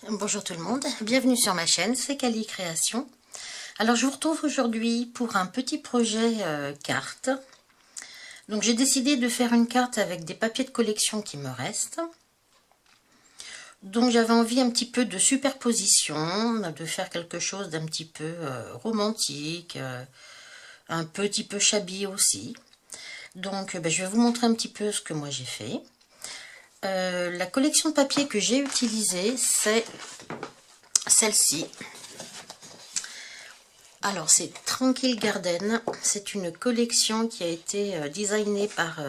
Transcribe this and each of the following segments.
Bonjour tout le monde, bienvenue sur ma chaîne, c'est Cali Création. Alors je vous retrouve aujourd'hui pour un petit projet carte. Donc j'ai décidé de faire une carte avec des papiers de collection qui me restent. Donc j'avais envie un petit peu de superposition, de faire quelque chose d'un petit peu romantique, un petit peu shabby aussi. Donc je vais vous montrer un petit peu ce que moi j'ai fait. La collection de papier que j'ai utilisée, c'est celle-ci. Alors c'est Tranquil Garden, c'est une collection qui a été designée par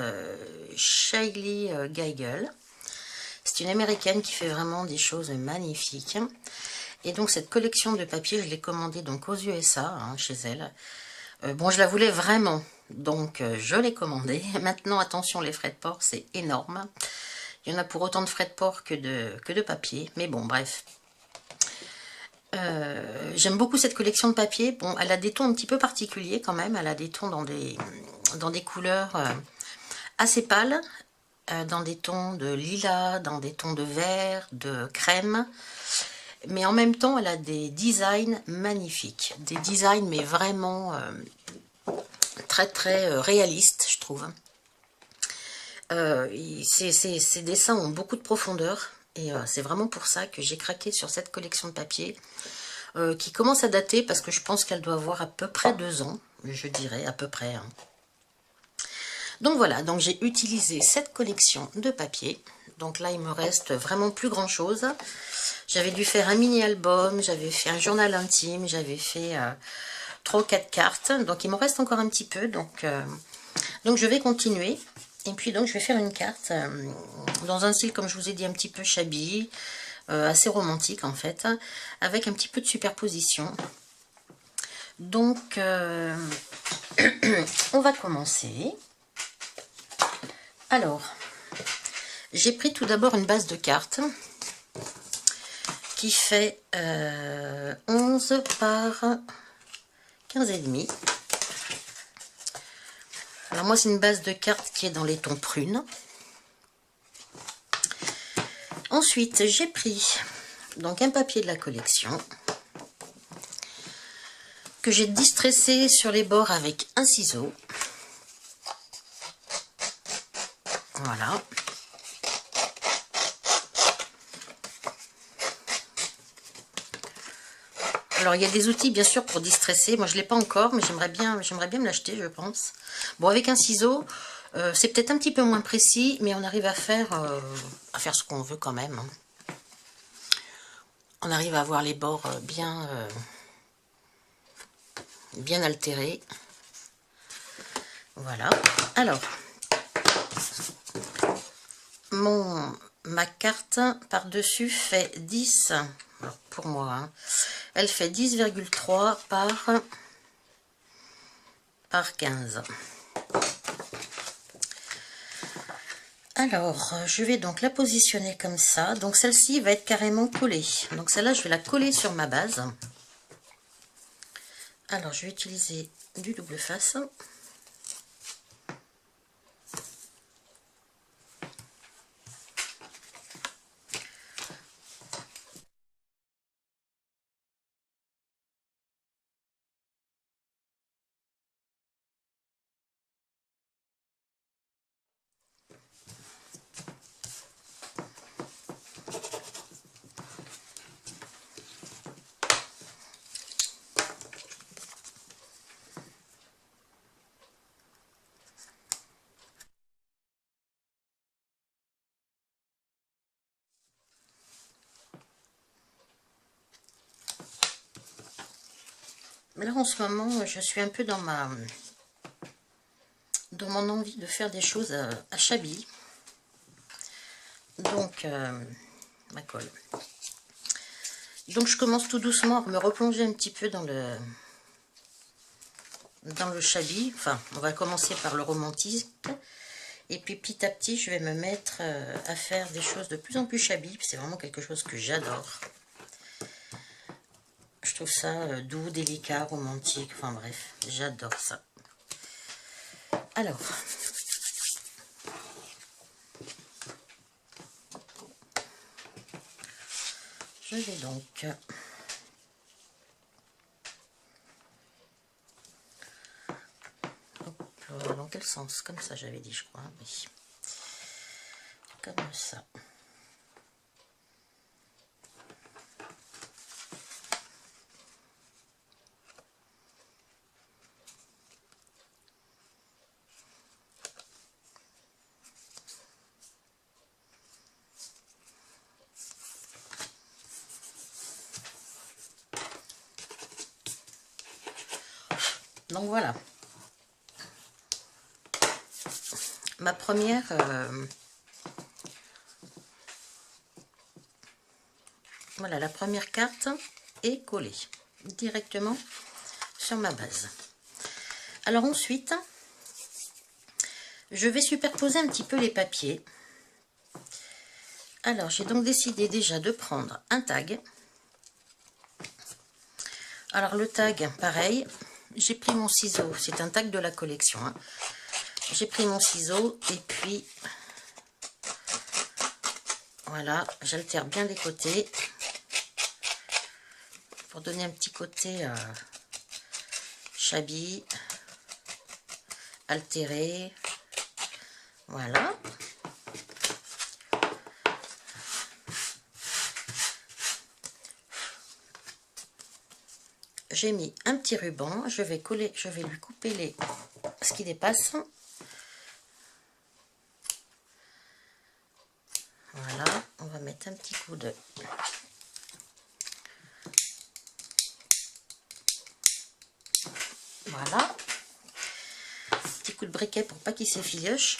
Shaylee Geigel. C'est une américaine qui fait vraiment des choses magnifiques. Et donc cette collection de papier, je l'ai commandée donc aux USA, chez elle. Bon, je la voulais vraiment, donc je l'ai commandée. Maintenant, attention, les frais de port, c'est énorme. Il y en a pour autant de frais de port que de papier, mais bon, bref. J'aime beaucoup cette collection de papier. Bon, elle a des tons un petit peu particuliers quand même. Elle a des tons dans des couleurs assez pâles, dans des tons de lilas, dans des tons de vert, de crème. Mais en même temps, elle a des designs magnifiques. Des designs, mais vraiment très très réalistes, je trouve. Ces dessins ont beaucoup de profondeur. Et c'est vraiment pour ça que j'ai craqué sur cette collection de papier. Qui commence à dater parce que je pense qu'elle doit avoir à peu près 2 ans, je dirais à peu près. Donc voilà, donc j'ai utilisé cette collection de papier. Donc là, il me reste vraiment plus grand chose. J'avais dû faire un mini-album, j'avais fait un journal intime, j'avais fait 3 ou 4 cartes. Donc il me reste encore un petit peu, donc je vais continuer. Et puis donc je vais faire une carte dans un style, comme je vous ai dit, un petit peu shabby, assez romantique en fait, avec un petit peu de superposition. Donc, on va commencer. Alors, j'ai pris tout d'abord une base de cartes qui fait 11 par 15,5. Alors moi, c'est une base de cartes qui est dans les tons prunes. Ensuite, j'ai pris donc un papier de la collection que j'ai distressé sur les bords avec un ciseau. Voilà. Alors, il y a des outils, bien sûr, pour distresser. Moi, je ne l'ai pas encore, mais j'aimerais bien me l'acheter, je pense. Bon, avec un ciseau, c'est peut-être un petit peu moins précis, mais on arrive à faire ce qu'on veut quand même. On arrive à avoir les bords bien altérés. Voilà. Alors, ma carte par-dessus fait 10, pour moi, elle fait 10,3 par 15. Alors, je vais donc la positionner comme ça. Donc, celle-ci va être carrément collée. Donc, celle-là, je vais la coller sur ma base. Alors, je vais utiliser du double face. Là, en ce moment, je suis un peu dans mon envie de faire des choses à shabby. Donc, ma colle. Donc, je commence tout doucement à me replonger un petit peu dans le shabby. Enfin, on va commencer par le romantisme. Et puis, petit à petit, je vais me mettre à faire des choses de plus en plus shabby. C'est vraiment quelque chose que j'adore. Je trouve ça doux, délicat, romantique. Enfin, bref, j'adore ça. Alors, Je vais donc dans quel sens? Comme ça j'avais dit, je crois. Oui. Comme ça. Donc voilà. Ma première voilà, la première carte est collée directement sur ma base. Alors ensuite, je vais superposer un petit peu les papiers. Alors j'ai donc décidé déjà de prendre un tag. Alors le tag, pareil, j'ai pris mon ciseau, c'est un tag de la collection, hein. J'ai pris mon ciseau et puis voilà, j'altère bien les côtés pour donner un petit côté shabby, altéré. Voilà. J'ai mis un petit ruban, je vais lui couper ce qui dépasse. Voilà, on va mettre un petit coup de voilà, petit coup de briquet pour pas qu'il s'effiloche.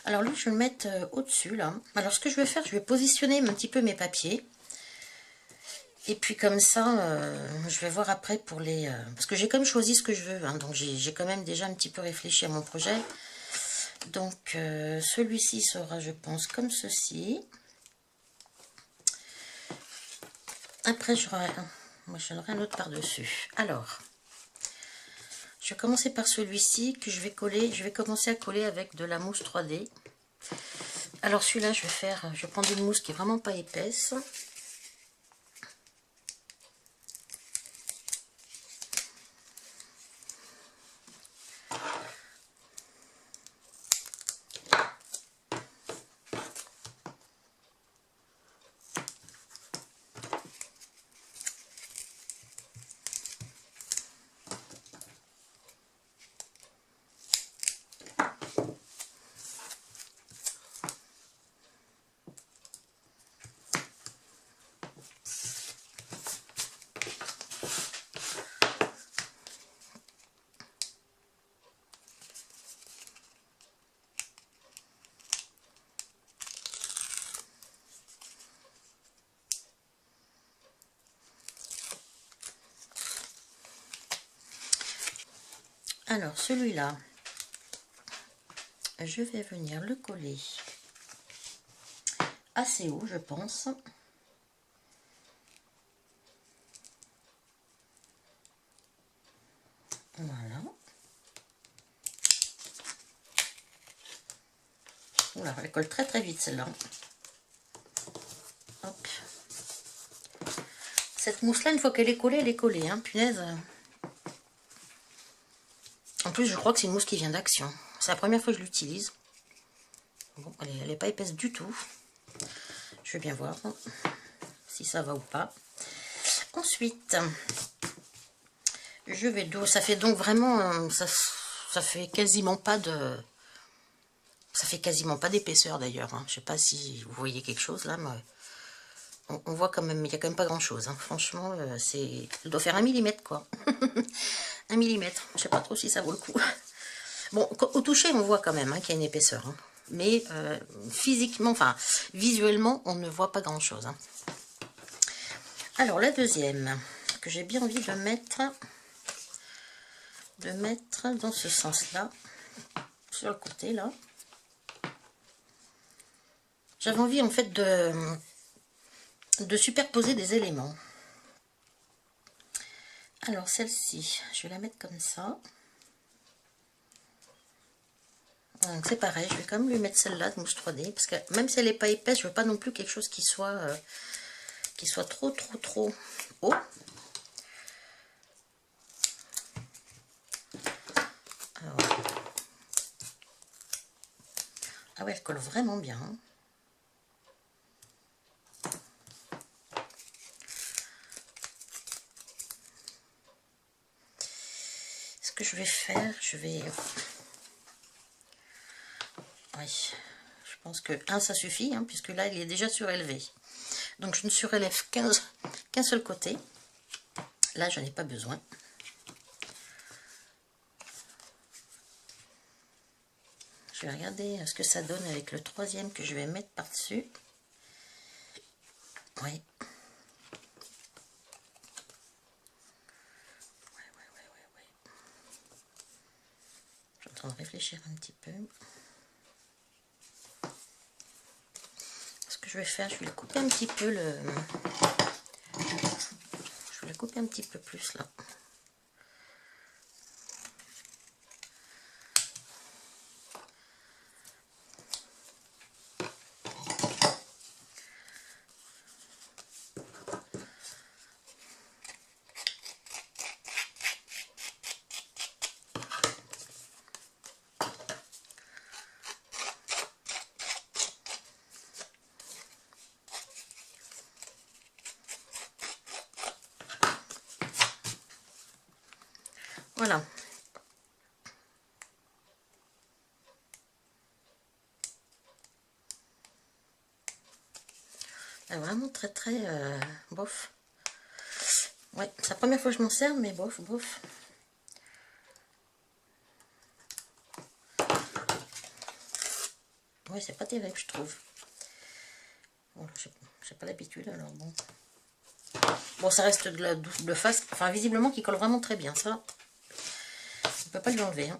Alors lui, je vais le mettre au-dessus là. Alors ce que je vais faire, je vais positionner un petit peu mes papiers. Et puis comme ça, je vais voir après pour les... parce que j'ai quand même choisi ce que je veux, hein, donc j'ai quand même déjà un petit peu réfléchi à mon projet. Donc celui-ci sera, je pense, comme ceci. Après, j'en aurai un autre par-dessus. Alors, je vais commencer par celui-ci que je vais coller. Je vais commencer à coller avec de la mousse 3D. Alors celui-là, je vais prendre une mousse qui est vraiment pas épaisse. Alors celui-là, je vais venir le coller assez haut, je pense. Voilà. Oula, elle colle très très vite celle-là. Hop. Cette mousse-là, une fois qu'elle est collée, hein, punaise. En plus, je crois que c'est une mousse qui vient d'Action. C'est la première fois que je l'utilise. Bon, elle n'est pas épaisse du tout. Je vais bien voir si ça va ou pas. Ensuite, je vais ça fait donc vraiment, ça fait quasiment pas de, ça fait quasiment pas d'épaisseur d'ailleurs. Hein. Je sais pas si vous voyez quelque chose là, mais on voit quand même, il y a quand même pas grand chose. Hein. Franchement, elle doit faire 1 millimètre quoi. 1 millimètre. Je sais pas trop si ça vaut le coup. Bon, au toucher, on voit quand même hein, qu'il y a une épaisseur. Hein. Mais physiquement, enfin, visuellement, on ne voit pas grand chose. Hein. Alors, la deuxième, que j'ai bien envie de mettre dans ce sens-là, sur le côté, là. J'avais envie, en fait, de superposer des éléments. Alors, celle-ci, je vais la mettre comme ça. Donc c'est pareil, je vais quand même lui mettre celle-là de mousse 3D, parce que même si elle n'est pas épaisse, je veux pas non plus quelque chose qui soit trop haut. Alors, ah ouais, elle colle vraiment bien. Hein. Ce que je vais faire, oui, je pense que un ça suffit, hein, puisque là il est déjà surélevé. Donc je ne surélève qu'un seul côté. Là je n'ai pas besoin. Je vais regarder ce que ça donne avec le troisième que je vais mettre par-dessus. Oui. Ouais. Je suis en train de réfléchir un petit peu. Ce que je vais faire, je vais le couper un petit peu le... Je vais le couper un petit peu plus là. Voilà. C'est vraiment très bof. Ouais, c'est la première fois que je m'en sers, mais bof. Ouais, c'est pas terrible, je trouve. Bon, j'ai pas l'habitude, alors bon. Bon, ça reste de la double face, enfin visiblement qui colle vraiment très bien, ça. On peut pas lui enlever. Hein.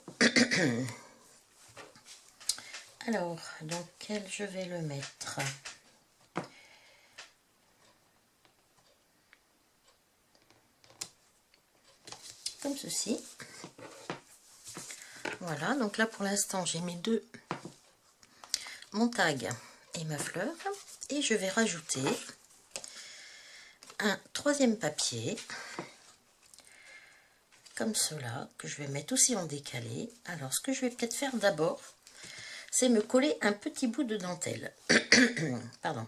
Alors, dans quel je vais le mettre? Comme ceci. Voilà, donc là pour l'instant j'ai mis mon tag et ma fleur. Et je vais rajouter un troisième papier. Comme cela, que je vais mettre aussi en décalé. Alors ce que je vais peut-être faire d'abord, c'est me coller un petit bout de dentelle. Pardon.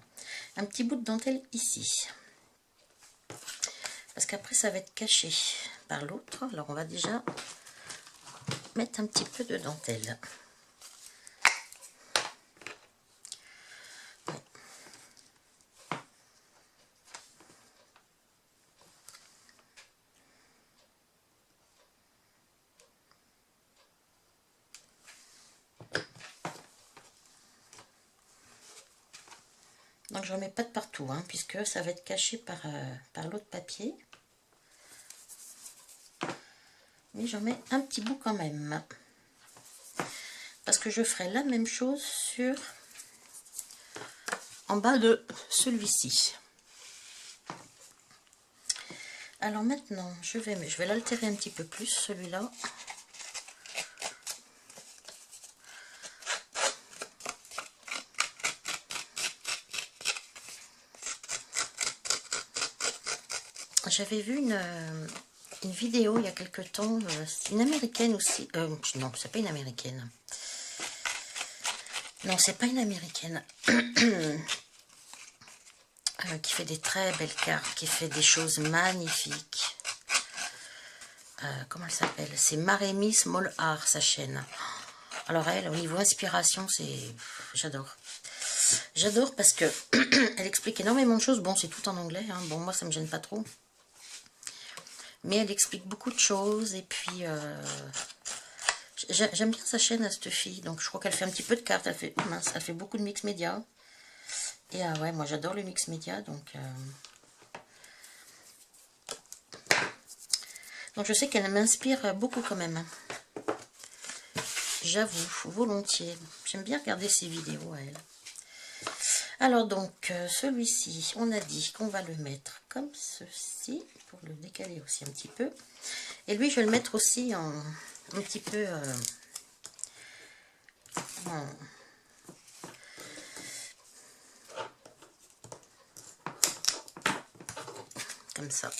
Un petit bout de dentelle ici. Parce qu'après ça va être caché par l'autre. Alors on va déjà mettre un petit peu de dentelle. Ouais. Donc je ne remets pas de partout, hein, puisque ça va être caché par l'autre papier. Mais j'en mets un petit bout quand même. Parce que je ferai la même chose en bas de celui-ci. Alors maintenant, je vais l'altérer un petit peu plus, celui-là. J'avais vu une vidéo il y a quelque temps, une américaine aussi. Non, c'est pas une américaine. Non, c'est pas une américaine. Qui fait des très belles cartes, qui fait des choses magnifiques. Comment elle s'appelle? C'est Maremi Small Art, sa chaîne. Alors elle, au niveau inspiration, j'adore. J'adore parce que elle explique énormément de choses. Bon, c'est tout en anglais, hein. Bon, moi, ça me gêne pas trop. Mais elle explique beaucoup de choses. Et puis, j'aime bien sa chaîne à cette fille. Donc, je crois qu'elle fait un petit peu de cartes. Elle fait beaucoup de mix média. Et ouais, moi, j'adore le mix média. Donc, je sais qu'elle m'inspire beaucoup quand même. J'avoue, volontiers. J'aime bien regarder ses vidéos à elle. Alors donc, celui-ci, on a dit qu'on va le mettre comme ceci, pour le décaler aussi un petit peu. Et lui, je vais le mettre aussi un petit peu Voilà. Comme ça.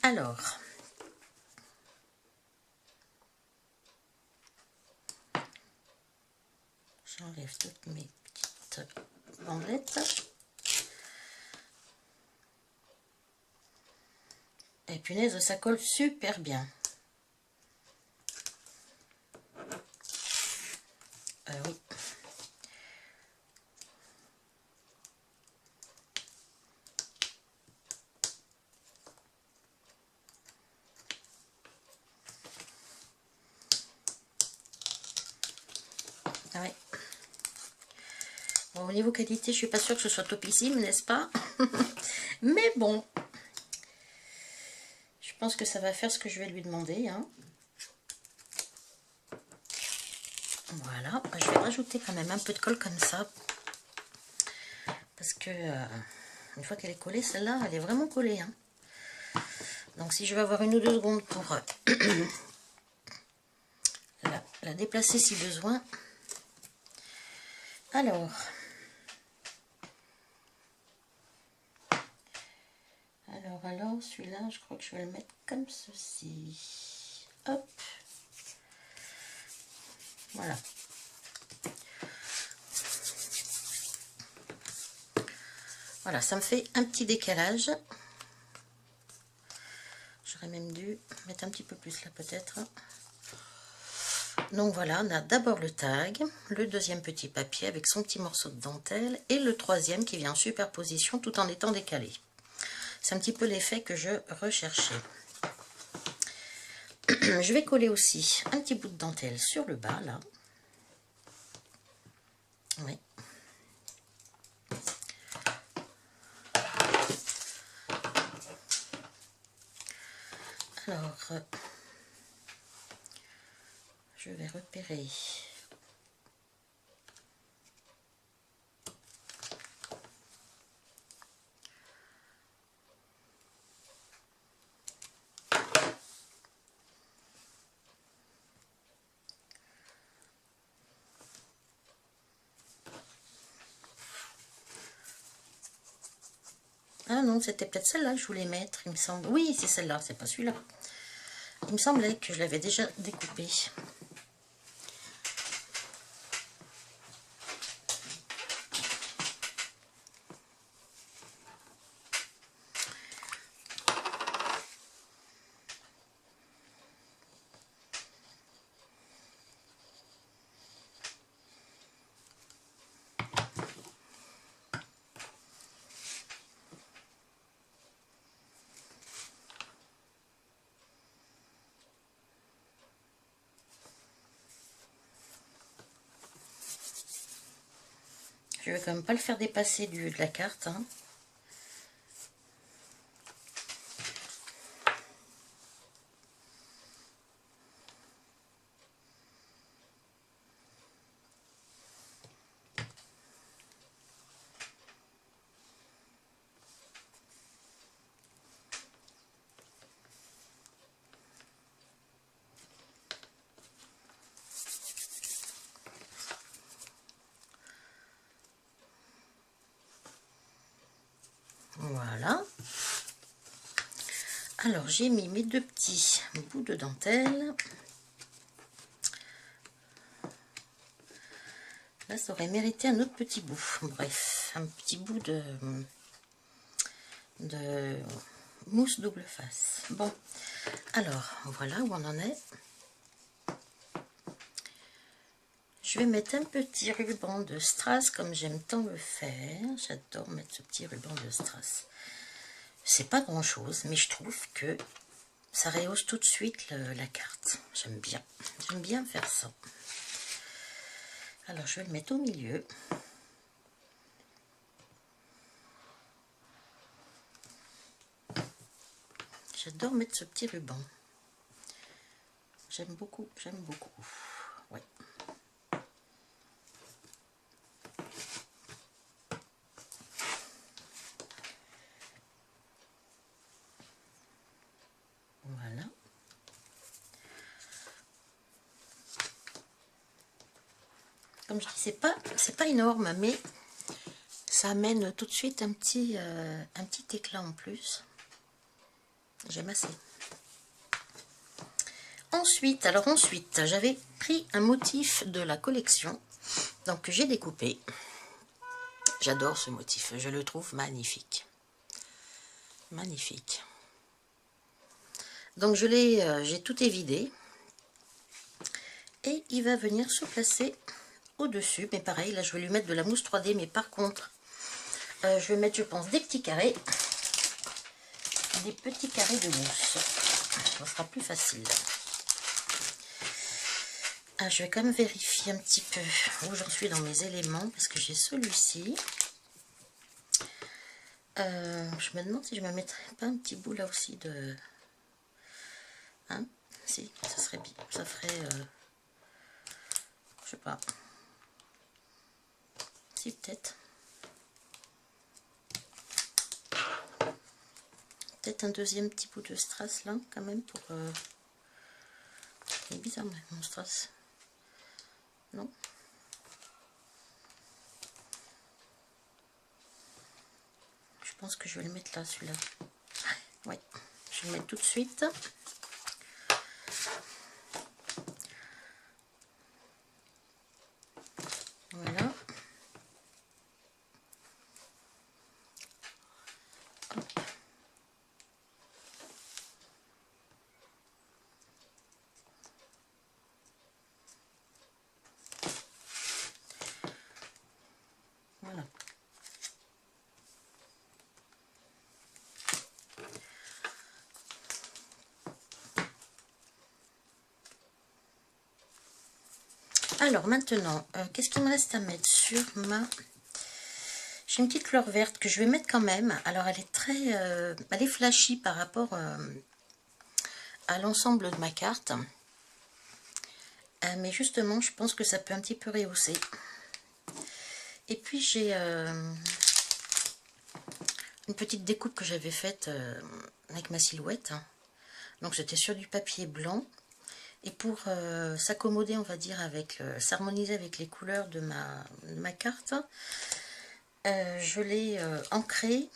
Alors, j'enlève toutes mes petites bandelettes. Et punaise, ça colle super bien. Oui. Ah ouais. Bon, au niveau qualité, je suis pas sûre que ce soit topissime, n'est-ce pas? Mais bon, je pense que ça va faire ce que je vais lui demander. Hein. Voilà, je vais rajouter quand même un peu de colle comme ça. Parce que une fois qu'elle est collée, celle-là, elle est vraiment collée. Hein. Donc si je vais avoir 1 ou 2 secondes pour la déplacer si besoin. Alors, celui-là, je crois que je vais le mettre comme ceci. Hop. Voilà. Voilà, ça me fait un petit décalage. J'aurais même dû mettre un petit peu plus là peut-être. Donc voilà, on a d'abord le tag, le deuxième petit papier avec son petit morceau de dentelle et le troisième qui vient en superposition tout en étant décalé. C'est un petit peu l'effet que je recherchais. Je vais coller aussi un petit bout de dentelle sur le bas là. Oui. Alors, je vais repérer ah non, c'était peut-être celle-là que je voulais mettre, il me semble. Oui, c'est celle-là, c'est pas celui-là. Il me semblait que je l'avais déjà découpé. Je vais quand même pas le faire dépasser de la carte. Hein. Voilà. Alors, j'ai mis mes 2 petits bouts de dentelle. Là, ça aurait mérité un autre petit bout. Bref, un petit bout de mousse double face. Bon, alors, voilà où on en est. Je vais mettre un petit ruban de strass comme j'aime tant le faire. J'adore mettre ce petit ruban de strass. C'est pas grand chose, mais je trouve que ça rehausse tout de suite la carte. J'aime bien faire ça. Alors je vais le mettre au milieu. J'adore mettre ce petit ruban. j'aime beaucoup, j'aime beaucoup. Ouais. Voilà. Comme je dis, c'est pas énorme, mais ça amène tout de suite un petit éclat en plus. J'aime assez. Ensuite, j'avais pris un motif de la collection, donc que j'ai découpé. J'adore ce motif, je le trouve magnifique. Magnifique. Donc j'ai tout évidé. Et il va venir se placer au-dessus. Mais pareil, là je vais lui mettre de la mousse 3D, mais par contre, je vais mettre, je pense, des petits carrés. Des petits carrés de mousse. Ça sera plus facile. Ah, je vais quand même vérifier un petit peu où j'en suis dans mes éléments, parce que j'ai celui-ci. Je me demande si je me mettrais pas un petit bout là aussi de... Hein? Si, ça serait bien. Ça ferait... je sais pas. Si, peut-être. Peut-être un deuxième petit bout de strass là, quand même, pour... C'est bizarre, mon strass. Non. Je pense que je vais le mettre là, celui-là. Ouais, je vais le mettre tout de suite. Voilà. Voilà. Alors maintenant, qu'est-ce qu'il me reste à mettre sur ma... J'ai une petite fleur verte que je vais mettre quand même. Alors elle est très... elle est flashy par rapport à l'ensemble de ma carte. Mais justement, je pense que ça peut un petit peu rehausser. Et puis j'ai une petite découpe que j'avais faite avec ma silhouette. Donc c'était sur du papier blanc. Et pour s'accommoder, on va dire, s'harmoniser avec les couleurs de ma carte, je l'ai ancré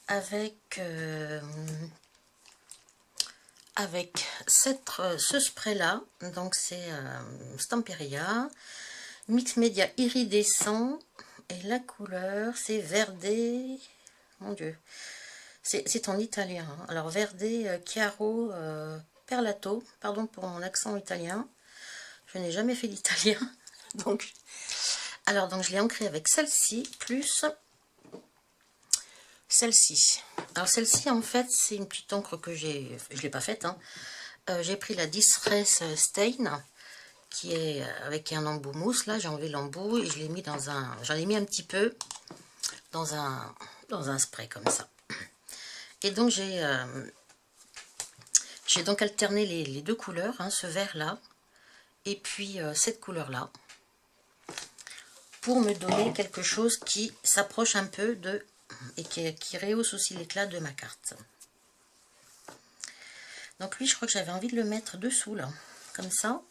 avec ce spray là. Donc c'est Stamperia Mix Media Iridescent, et la couleur c'est Verde, mon dieu, c'est en italien, hein. Alors Verde Chiaro Perlato, pardon pour mon accent italien, je n'ai jamais fait l'italien. donc je l'ai ancré avec celle-ci plus celle-ci. Alors celle-ci, en fait, c'est une petite encre que je l'ai pas faite, hein. J'ai pris la Distress Stain, qui est avec un embout mousse. Là, j'ai enlevé l'embout et je l'ai mis j'en ai mis un petit peu dans un spray comme ça. Et donc j'ai donc alterné les deux couleurs, hein, ce vert là et puis cette couleur là, pour me donner quelque chose qui s'approche un peu de et qui rehausse aussi l'éclat de ma carte. Donc lui, je crois que j'avais envie de le mettre dessous là, comme ça,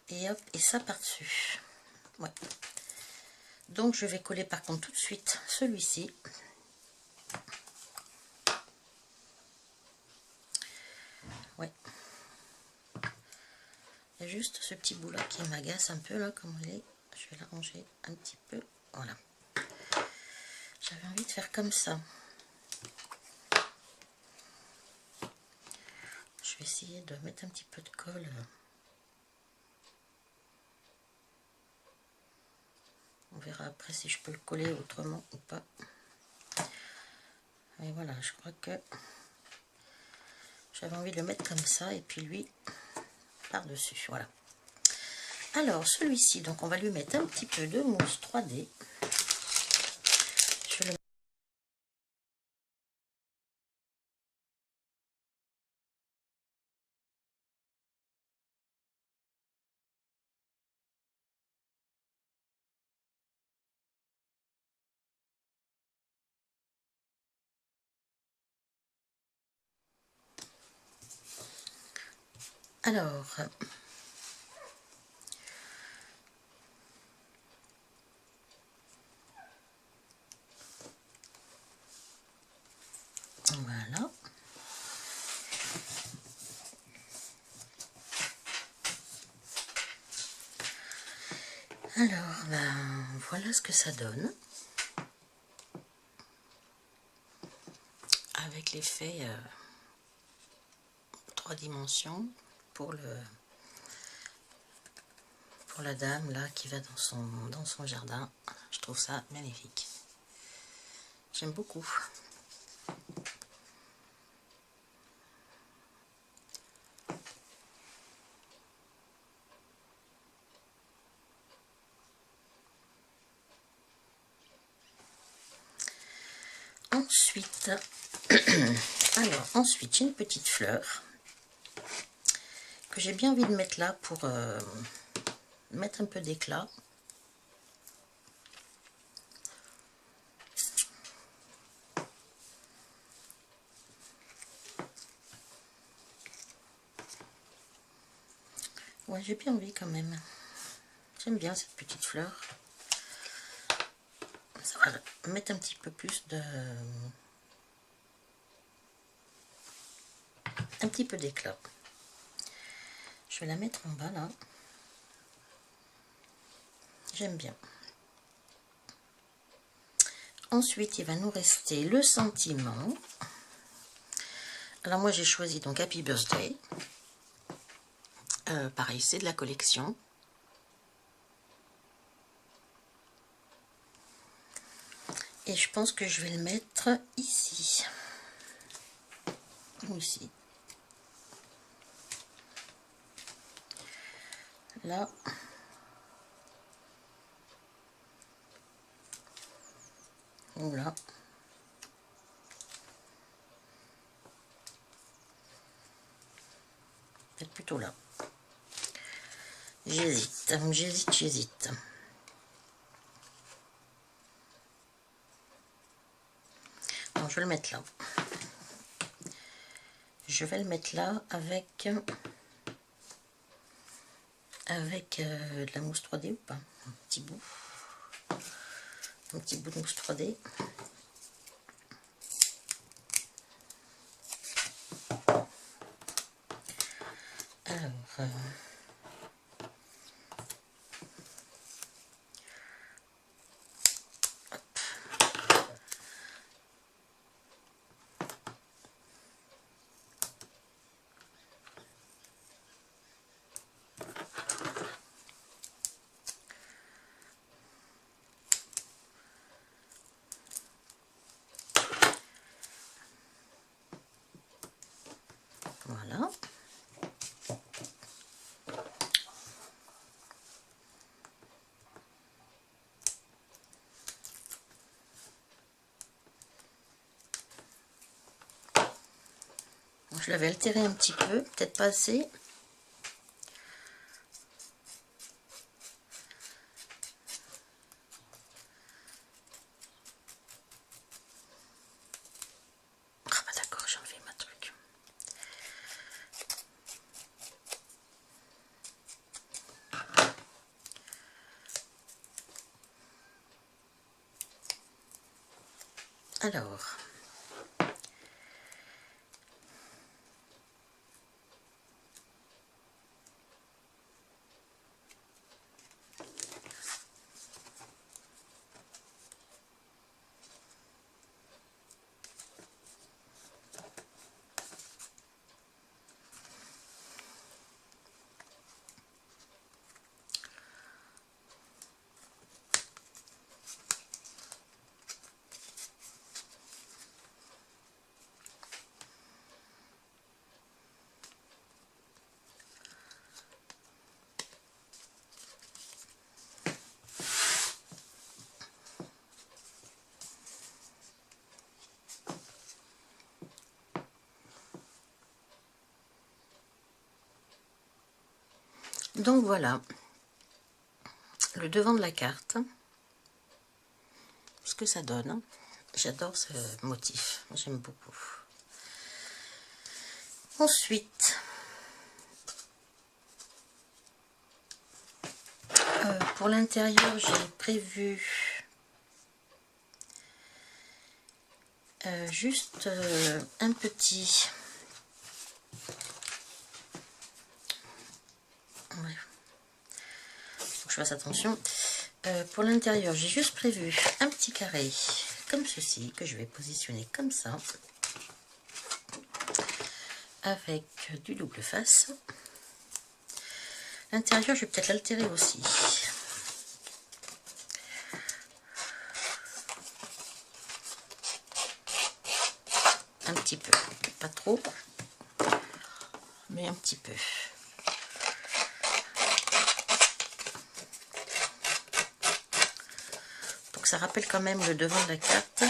et hop, et ça par dessus. Ouais. Donc je vais coller par contre tout de suite celui-ci. Ouais. Il y a juste ce petit bout là qui m'agace un peu là, comme il est. Je vais l'arranger un petit peu. Voilà. J'avais envie de faire comme ça. Je vais essayer de mettre un petit peu de colle. On verra après si je peux le coller autrement ou pas. Et voilà, je crois que j'avais envie de le mettre comme ça, et puis lui par-dessus. Voilà. Alors celui-ci, donc on va lui mettre un petit peu de mousse 3D. Je vais le Alors, voilà. Alors, ben, voilà ce que ça donne. Avec l'effet 3 dimensions pour la dame là qui va dans son jardin. Je trouve ça magnifique. J'aime beaucoup. Ensuite, alors ensuite j'ai une petite fleur que j'ai bien envie de mettre là pour mettre un peu d'éclat. Ouais, j'ai bien envie quand même. J'aime bien cette petite fleur. Ça va mettre un petit peu plus de... un petit peu d'éclat. Je vais la mettre en bas là. J'aime bien. Ensuite, il va nous rester le sentiment. Alors moi j'ai choisi donc Happy Birthday. Pareil, c'est de la collection. Et je pense que je vais le mettre ici. Ou ici. Là. Ou là. Peut-être plutôt là. J'hésite, j'hésite. Non, je vais le mettre là. Je vais le mettre là avec de la mousse 3D ou pas? Un petit bout de mousse 3D. Alors, voilà. Je l'avais altéré un petit peu, peut-être pas assez. Ah bah d'accord, j'ai enlevé ma truc. Alors, donc voilà le devant de la carte, ce que ça donne. J'adore ce motif, j'aime beaucoup. Ensuite, Pour l'intérieur, j'ai prévu juste un petit... Ouais. Faut que je fasse attention. Pour l'intérieur, j'ai juste prévu un petit carré comme ceci, que je vais positionner comme ça, avec du double face. L'intérieur, je vais peut-être l'altérer aussi. Un petit peu, pas trop, mais un petit peu. Pour que ça rappelle quand même le devant de la carte.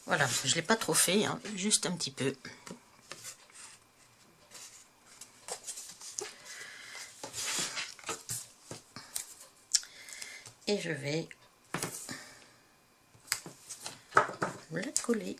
Voilà, je ne l'ai pas trop fait, hein, juste un petit peu. Et je vais la coller.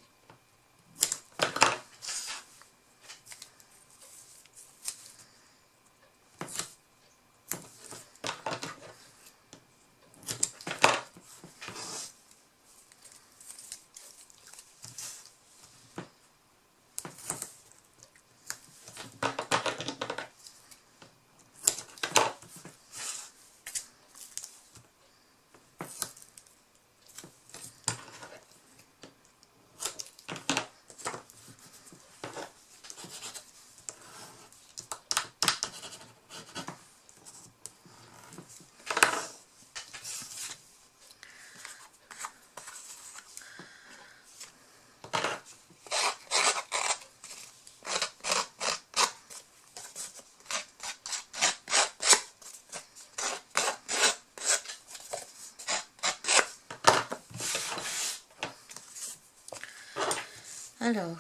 Alors,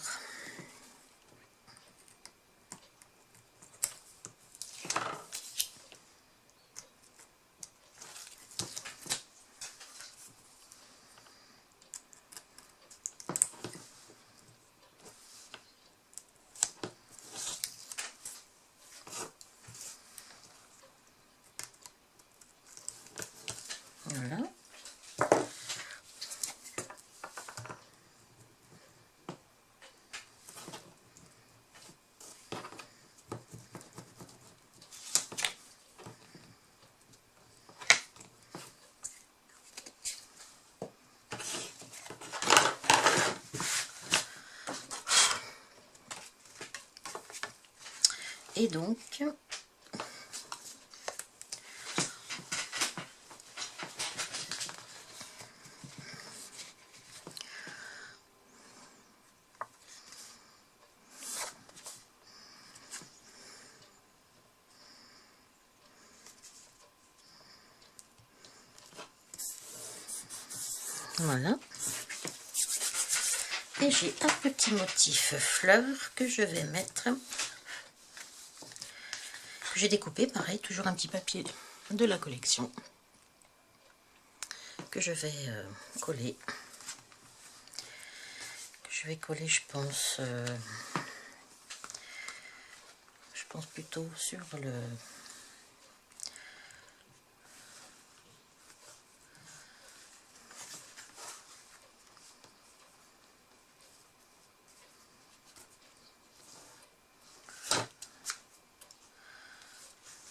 voilà. Et donc, voilà. Et j'ai un petit motif fleur que je vais mettre, que j'ai découpé, pareil, toujours un petit papier de la collection, que je vais coller. Je vais coller, je pense plutôt sur le...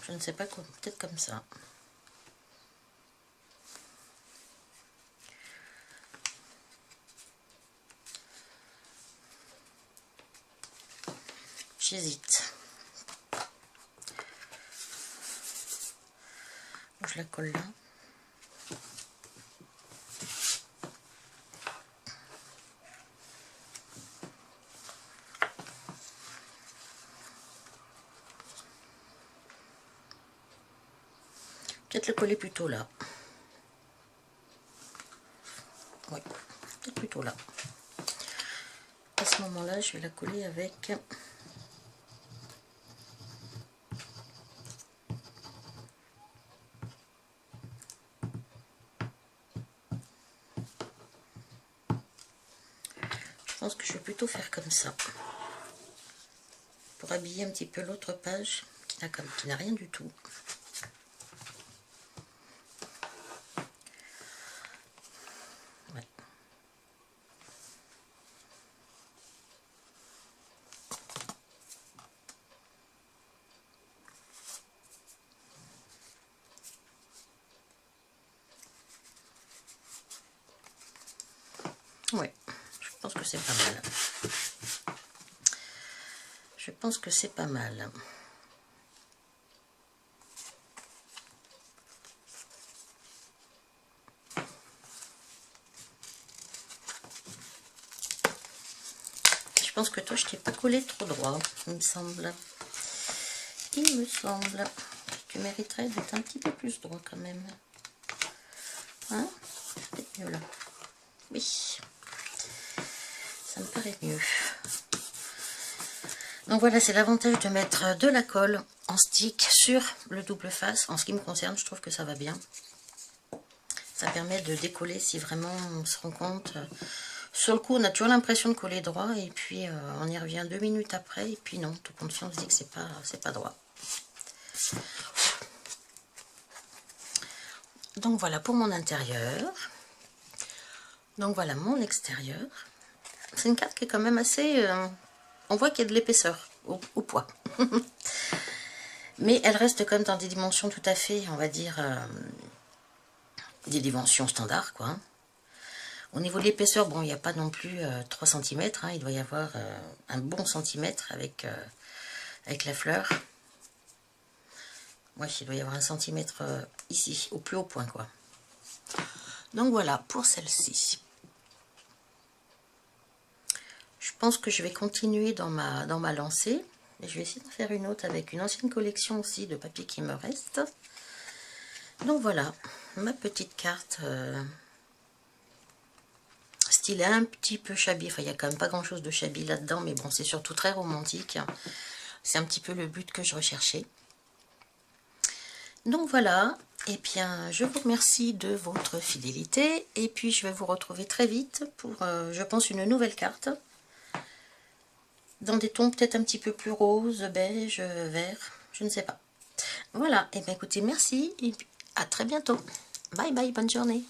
Je ne sais pas, peut-être comme ça. J'hésite. Je la colle là. Peut-être le coller plutôt là. Oui, peut-être plutôt là. moment-là, je vais la coller avec... Je pense que je vais plutôt faire comme ça. Pour habiller un petit peu l'autre page, qui n'a rien du tout. Ouais. Ouais, je pense que c'est pas mal. Je pense que c'est pas mal. Je pense que toi, je t'ai pas collé trop droit, il me semble. Il me semble que tu mériterais d'être un petit peu plus droit quand même. Hein? Peut-être mieux là. Oui. Ça me paraît mieux. Donc voilà, c'est l'avantage de mettre de la colle en stick sur le double face. En ce qui me concerne, je trouve que ça va bien. Ça permet de décoller si vraiment on se rend compte. Sur le coup, on a toujours l'impression de coller droit et puis on y revient 2 minutes après et puis non, tout compte fait, on se dit que c'est pas droit. Donc voilà pour mon intérieur. Donc voilà mon extérieur. C'est une carte qui est quand même assez... on voit qu'il y a de l'épaisseur au poids. Mais elle reste quand même dans des dimensions tout à fait, on va dire, des dimensions standards, quoi. Au niveau de l'épaisseur, bon, il n'y a pas non plus 3 cm, hein, il doit y avoir un bon centimètre avec la fleur. Ouais, il doit y avoir 1 centimètre ici, au plus haut point, quoi. Donc voilà, pour celle-ci. Je pense que je vais continuer dans ma lancée. Et je vais essayer d'en faire une autre avec une ancienne collection aussi de papier qui me reste. Donc voilà, ma petite carte style un petit peu shabby. Enfin, il n'y a quand même pas grand chose de shabby là-dedans, mais bon, c'est surtout très romantique. C'est un petit peu le but que je recherchais. Donc voilà, et bien je vous remercie de votre fidélité. Et puis je vais vous retrouver très vite pour, je pense, une nouvelle carte. Dans des tons peut-être un petit peu plus rose, beige, vert, je ne sais pas. Voilà, et bien écoutez, merci et à très bientôt. Bye bye, bonne journée.